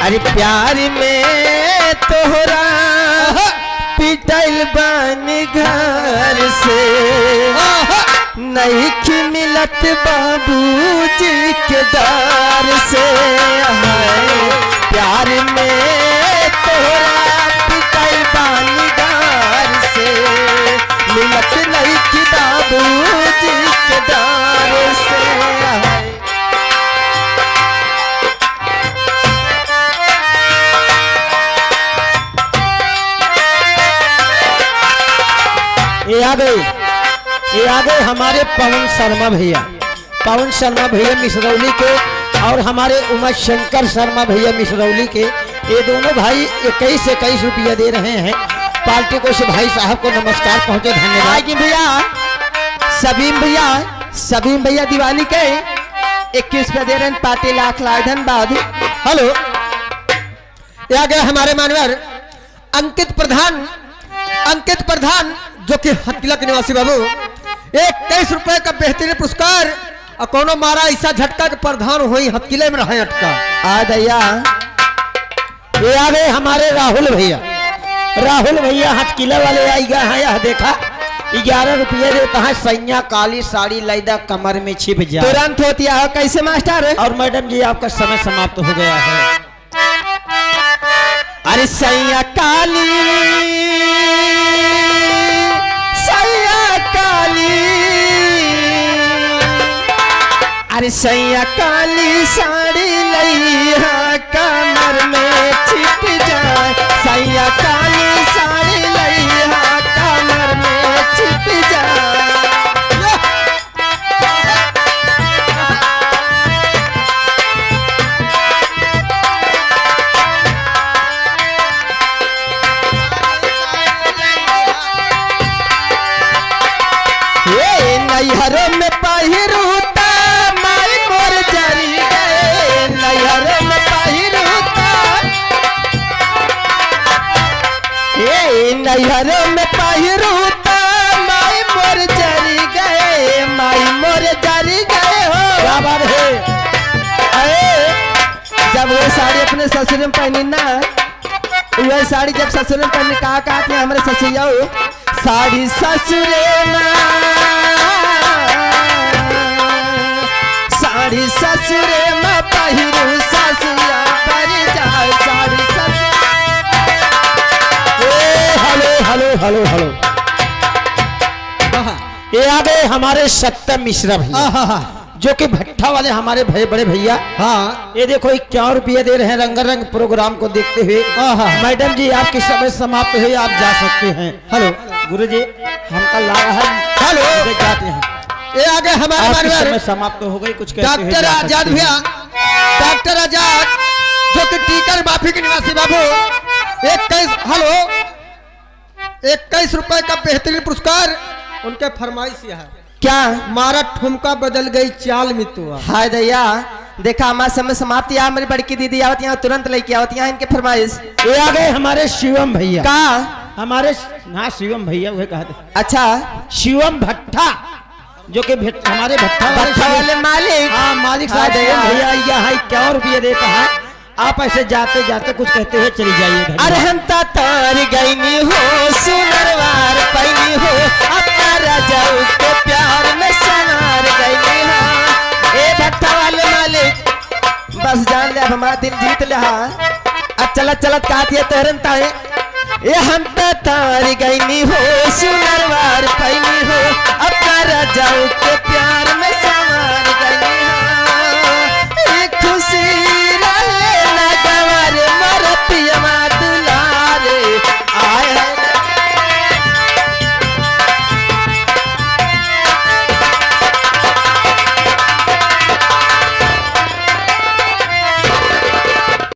अरे प्यार में तोहरा पिटल बन घर से नहीं कि मिलत बाबूजी के दार से। प्यार में तोहरा पिटल बन घर से मिलत नहीं कि बाबूजी के दार से। ये आ गए हमारे पवन शर्मा भैया मिसरौली के और हमारे उमा शंकर शर्मा भैया मिसरौली के। ये दोनों भाई 21 रुपया दे रहे हैं पार्टी को। से भाई साहब को नमस्कार पहुंचे, धन्यवाद भैया। सबीम भैया दिवाली के 21 रुपया दे रहे हैं पार्टी, लाख धन्यवाद। हेलो, ये आ गए हमारे मानवर अंकित प्रधान जो कि हथकिला के निवासी बाबू। 21 रुपए का बेहतरीन पुरस्कार और कोनो मारा ऐसा झटका के प्रधान हुई हथकिले में रहे अटका। आ दैया ये आ गए हमारे राहुल भैया हथकिला वाले आई गए हैं। यह देखा 11 रुपये देता है सैया काली साड़ी लैदा कमर में छिप जा तुरंत होती है। कैसे मास्टर? और मैडम जी आपका समय समाप्त हो गया है। अरे सैया अरे सैया काली साड़ी लैया कमर में छिप जाए। सैया काली साड़ी लैया कमर में छिप जाए। ये नैहरों में पहिरूता माई मोर जरी गए। नैहरों में पहिरूता ये नैहरों में पहिरूता माई मोर जरी गए। माई मोर जरी गए हो बराबर है। अरे जब वो साड़ी अपने ससुर में पहनी ना, वह साड़ी जब ससुर में पहनी कहा कहते हैं हमारे ससुरिया साड़ी ससुरे में साड़ी ससुरे में पहिरू ससुया पर जाए साड़ी हेलो ये आ गए हमारे सत्यम मिश्रा भैया जो कि भट्ठा वाले हमारे बड़े भैया। हाँ, ये देखो 51 रुपये दे रहे हैं रंगारंग प्रोग्राम को देखते हुए। मैडम जी आपके समय समाप्त हुए, आप जा सकते हैं। हेलो गुरु जी, हमका लाया है। हेलो जाते हैं। ये आगे हमारे समय समाप्त हो गई। कुछ डॉक्टर आजाद भैया, डॉक्टर आजाद जो कि टीकर माफी के निवासी बाबू 21 रुपए का बेहतरीन पुरस्कार उनके फरमाइश है। क्या मारा ठुमका बदल गई चाल में तो हाय दैया देखा हमारा समय समाप्त। यहाँ हमारी बड़की दीदी आवती यहाँ तुरंत लेके आवती यहाँ इनके फरमाइश। ये आ गए हमारे शिवम भैया का हमारे हाँ शिवम भैया वह कहते। अच्छा शिवम भट्टा जो कि हमारे भट्टा वाले मालिक। हाँ मालिक साहब भैया यहाँ 51 रुपये देता है। आप ऐसे जाते जाते कुछ कहते हुए चली जाइए। अरे हम तार गई हो सुनरवार पैनी हो अपना राजा के प्यार में सनार गई हो। ए भट्टा वाले मालिक बस जान ले अब हमारा दिल जीत ले। अब चलत कहती है तहरन ताए ये हम तार गई हो सुनरवार पैनी हो अपना राजा के